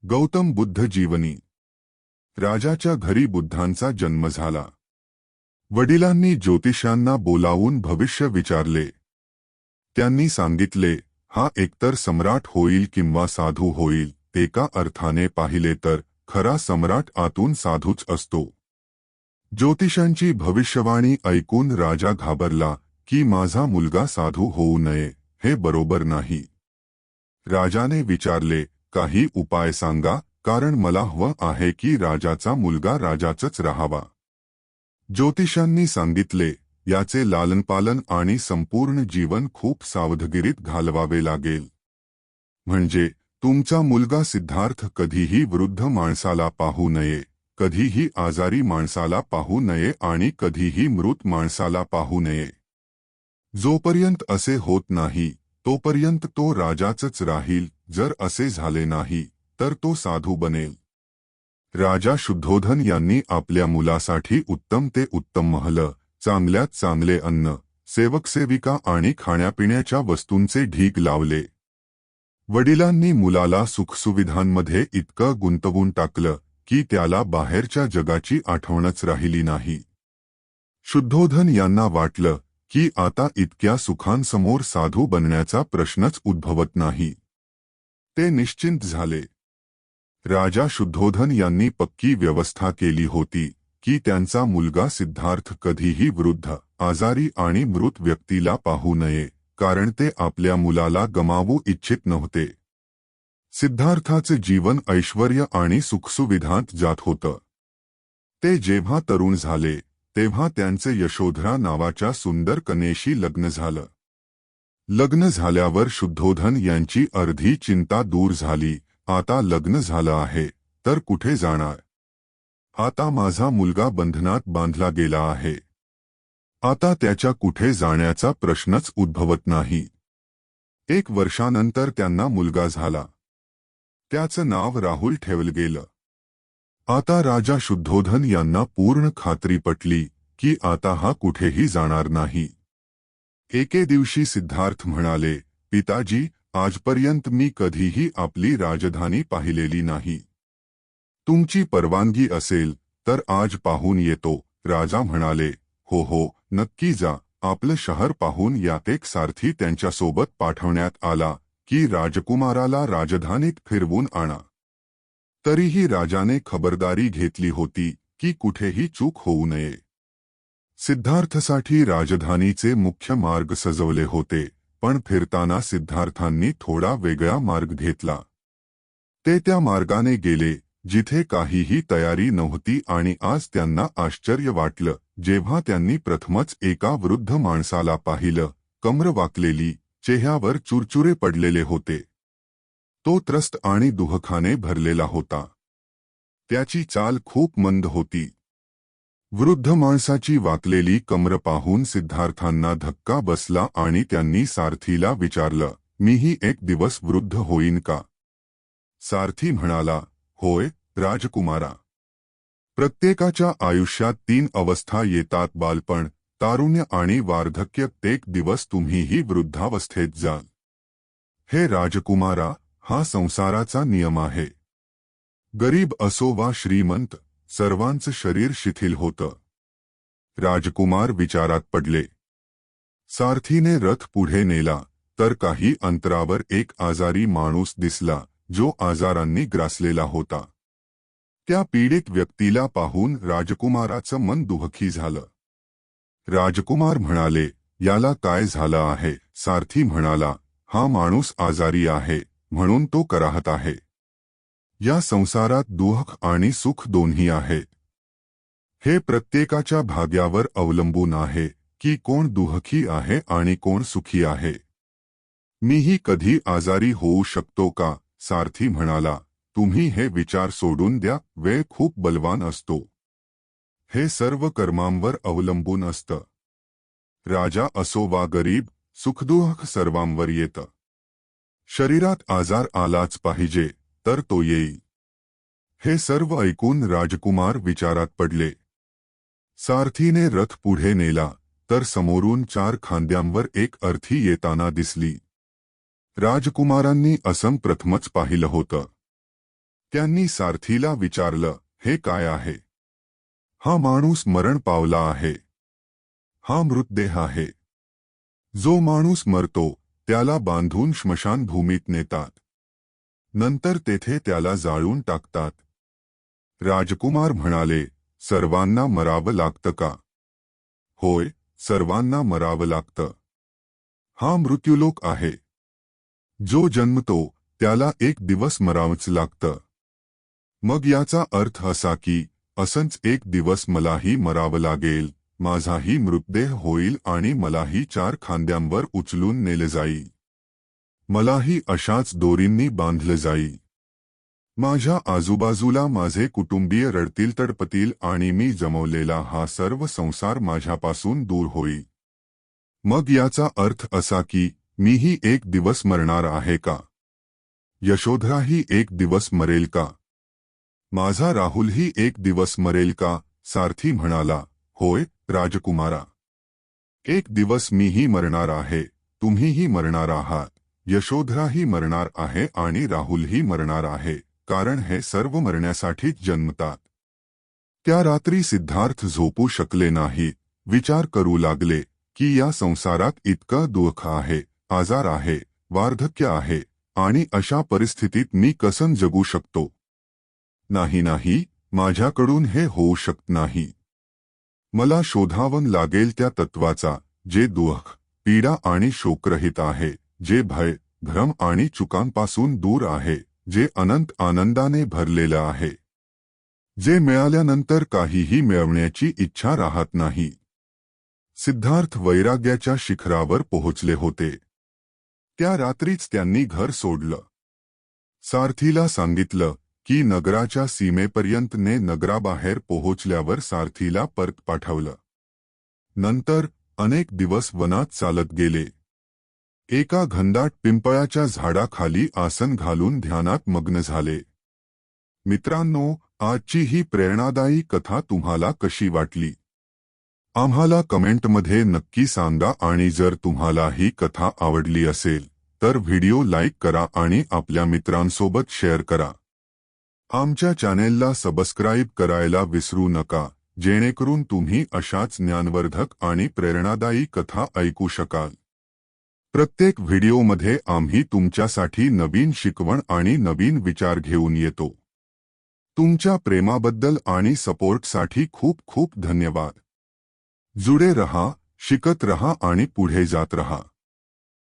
गौतम बुद्ध जीवनी. राजाच्या घरी बुद्धांचा जन्म झाला. वडिलांनी ज्योतिषांना बोलावून भविष्य विचारले. त्यांनी सांगितले, हा एकतर सम्राट होईल किंवा साधू होईल. एका अर्थाने पाहिले तर खरा सम्राट आतून साधूच असतो. ज्योतिषांची भविष्यवाणी ऐकून राजा घाबरला की माझा मुलगा साधू होऊ नये, हे बरोबर नाही. राजाने विचारले, काही उपाय सांगा, कारण मला हवं आहे की राजाचा मुलगा राजाचंच राहावा. ज्योतिषांनी सांगितले, याचे लालनपालन आणि संपूर्ण जीवन खूप सावधगिरीत घालवावे लागेल. म्हणजे तुमचा मुलगा सिद्धार्थ कधीही वृद्ध माणसाला पाहू नये, कधीही आजारी माणसाला पाहू नये आणि कधीही मृत माणसाला पाहू नये. जोपर्यंत असे होत नाही तोपर्यंत तो राजाचंच राहील. जर असे झाले नाही तर तो साधू बनेल. राजा शुद्धोधन यांनी आपल्या मुलासाठी उत्तम ते उत्तम महल, चांगल्यात चांगले अन्न, सेवकसेविका आणि खाण्यापिण्याच्या वस्तूंचे ढीग लावले. वडिलांनी मुलाला सुखसुविधांमध्ये इतकं गुंतवून टाकलं की त्याला बाहेरच्या जगाची आठवणच राहिली नाही. शुद्धोधन यांना वाटलं की आता इतक्या सुखांसमोर साधू बनण्याचा प्रश्नच उद्भवत नाही. ते निश्चिंत झाले. राजा शुद्धोधन यांनी पक्की व्यवस्था केली होती की त्यांचा मुलगा सिद्धार्थ कधीही वृद्ध, आजारी आणि मृत व्यक्तीला पाहू नये, कारण ते आपल्या मुलाला गमावू इच्छित नव्हते. सिद्धार्थाचे जीवन ऐश्वर्य आणि सुखसुविधांत जात होतं. ते जेव्हा तरुण झाले तेव्हा त्यांचे यशोधरा नावाच्या सुंदर कन्येशी लग्न झालं. लग्न झाल्यावर शुद्धोधन यांची अर्धी चिंता दूर झाली. आता लग्न झालं आहे तर कुठे जाणार? आता माझा मुलगा बंधनात बांधला गेला आहे. आता त्याच्या कुठे जाण्याचा प्रश्नच उद्भवत नाही. 1 वर्षानंतर त्यांना मुलगा झाला. त्याचं नाव राहुल ठेवलं गेलं. आता राजा शुद्धोधन यांना पूर्ण खात्री पटली की आता हा कुठेही जाणार नाही. एके दिवशी सिद्धार्थ म्हणाले, पिताजी, आजपर्यंत मी कधीही आपली राजधानी पाहिलेली नाही. तुमची परवानगी असेल तर आज पाहून येतो. राजा म्हणाले, हो हो, नक्की जा. आपलं शहर पाहून यात एक सारथी त्यांच्यासोबत पाठवण्यात आला की राजकुमाराला राजधानीत फिरवून आणा. तरीही राजाने खबरदारी घेतली होती की कुठेही चूक होऊ नये. सिद्धार्थसाठी राजधानीचे मुख्य मार्ग सजवले होते, पण फिरताना सिद्धार्थांनी थोडा वेगळा मार्ग घेतला. ते त्या मार्गाने गेले जिथे काहीही तयारी नव्हती आणि आज त्यांना आश्चर्य वाटलं जेव्हा त्यांनी प्रथमच एका वृद्ध माणसाला पाहिलं. कमर वाकलेली, चेहऱ्यावर चुरचुरे पडलेले होते. तो त्रस्त आणि दुःखाने भरलेला होता. त्याची चाल खूप मंद होती. वृद्ध माणसाची वाकलेली कमर पाहून सिद्धार्थांना धक्का बसला आणि त्यांनी सारथीला विचारलं, मीही एक दिवस वृद्ध होईन का? सारथी म्हणाला, होय राजकुमारा. प्रत्येकाच्या आयुष्यात 3 अवस्था येतात, बालपण, तारुण्य आणि वार्धक्य. एक दिवस तुम्हीही वृद्धावस्थेत जाल. हे राजकुमारा, हा संसाराचा नियम आहे. गरीब असो वा श्रीमंत, सर्वांचं शरीर शिथिल होतं. राजकुमार विचारात पडले. सारथीने रथ पुढे नेला तर काही अंतरावर एक आजारी माणूस दिसला जो आजारांनी ग्रासलेला होता. त्या पीडित व्यक्तीला पाहून राजकुमाराचं मन दुःखी झालं. राजकुमार म्हणाले, याला काय झालं आहे? सारथी म्हणाला, हा माणूस आजारी आहे म्हणून तो कराहत आहे. या संसारात दुःख आणि सुख दोन्ही आहेत. हे प्रत्येकाच्या भाग्यावर अवलंबून आहे की कोण दुःखी आहे आणि कोण सुखी आहे. मीही कधी आजारी होऊ शकतो का? सारथी म्हणाला, तुम्ही हे विचार सोडून द्या. वेळ खूप बलवान असतो. हे सर्व कर्मांवर अवलंबून असतं. राजा असो वा गरीब, सुखदुःख सर्वांवर येतं. शरीरात आजार आलाच पाहिजे तर तो येईल. हे सर्व ऐकून राजकुमार विचारात पडले. सारथीने रथ पुढे नेला तर समोरून 4 खांद्यांवर एक अर्थी येताना दिसली. राजकुमारांनी असं प्रथमच पाहिलं होतं. त्यांनी सारथीला विचारलं, हे काय आहे? हा माणूस मरण पावला आहे. हा मृतदेह आहे. जो माणूस मरतो त्याला बांधून स्मशानभूमीत नेतात. नंतर तेथे त्याला जाळून टाकतात. राजकुमार म्हणाले, सर्वांना मरावं लागतं का? होय, सर्वांना मरावं लागतं. हा मृत्यूलोक आहे. जो जन्मतो त्याला एक दिवस मरावंच लागतं. मग याचा अर्थ असा की असंच एक दिवस मलाही मरावं लागेल, माझाही मृतदेह होईल आणि मलाही 4 खांद्यांवर उचलून नेले जाईल. मलाही अशाच दोरींनी बांधलं जाईल. माझ्या आजूबाजूला माझे कुटुंबीय रडतील तडपतील आणि मी जमवलेला हा सर्व संसार माझ्यापासून दूर होईल. मग याचा अर्थ असा की मीही एक दिवस मरणार आहे का? यशोधराही एक दिवस मरेल का? माझा राहुलही एक दिवस मरेल का? सारथी म्हणाला, होय राजकुमारा. एक दिवस मीही मरणार आहे, तुम्हीही मरणार आहात, यशोधराही मरणार आहे आणि राहुलही मरणार आहे, कारण हे सर्व मरण्यासाठीच जन्मतात. त्या रात्री सिद्धार्थ झोपू शकले नाही. विचार करू लागले की या संसारात इतकं दुःख आहे, आजार आहे, वार्धक्य आहे आणि अशा परिस्थितीत मी कसं जगू शकतो? नाही, माझ्याकडून हे होऊ शकत नाही. मला शोधावं लागेल त्या तत्वाचा, जे दुःख, पीडा आणि शोकरहित आहे, जे भय, भ्रम आणि चुकांपासून दूर आहे, जे अनंत आनंदाने भरलेलं आहे, जे मिळाल्यानंतर काहीही मिळवण्याची इच्छा राहत नाही. सिद्धार्थ वैराग्याच्या शिखरावर पोहोचले होते. त्या रात्रीच त्यांनी घर सोडलं. सारथीला सांगितलं की नगराच्या सीमेपर्यंत ने नगराबाहेर पोहोचल्यावर सारथीला परत पाठवलं. नंतर अनेक दिवस वनात चालत गेले. एका घनदाट पिंपळाच्या झाडाखाली आसन घालून ध्यानात मग्न झाले. मित्रांनो, आजची ही प्रेरणादायी कथा तुम्हाला कशी वाटली? आम्हाला कमेंटमध्ये नक्की सांगा आणि जर तुम्हाला ही कथा आवडली असेल तर व्हिडिओ लाईक करा आणि आपल्या मित्रांसोबत शेअर करा. आमच्या चॅनेलला सबस्क्राईब करायला विसरू नका, जेणेकरून तुम्ही अशाच ज्ञानवर्धक आणि प्रेरणादायी कथा ऐकू शकाल. प्रत्येक व्हिडिओमध्ये आम्ही तुमच्यासाठी नवीन शिकवण आणि नवीन विचार घेऊन येतो. तुमच्या प्रेमाबद्दल आणि सपोर्टसाठी खूप खूप धन्यवाद. जुडे रहा, शिकत रहा आणि पुढे जात रहा.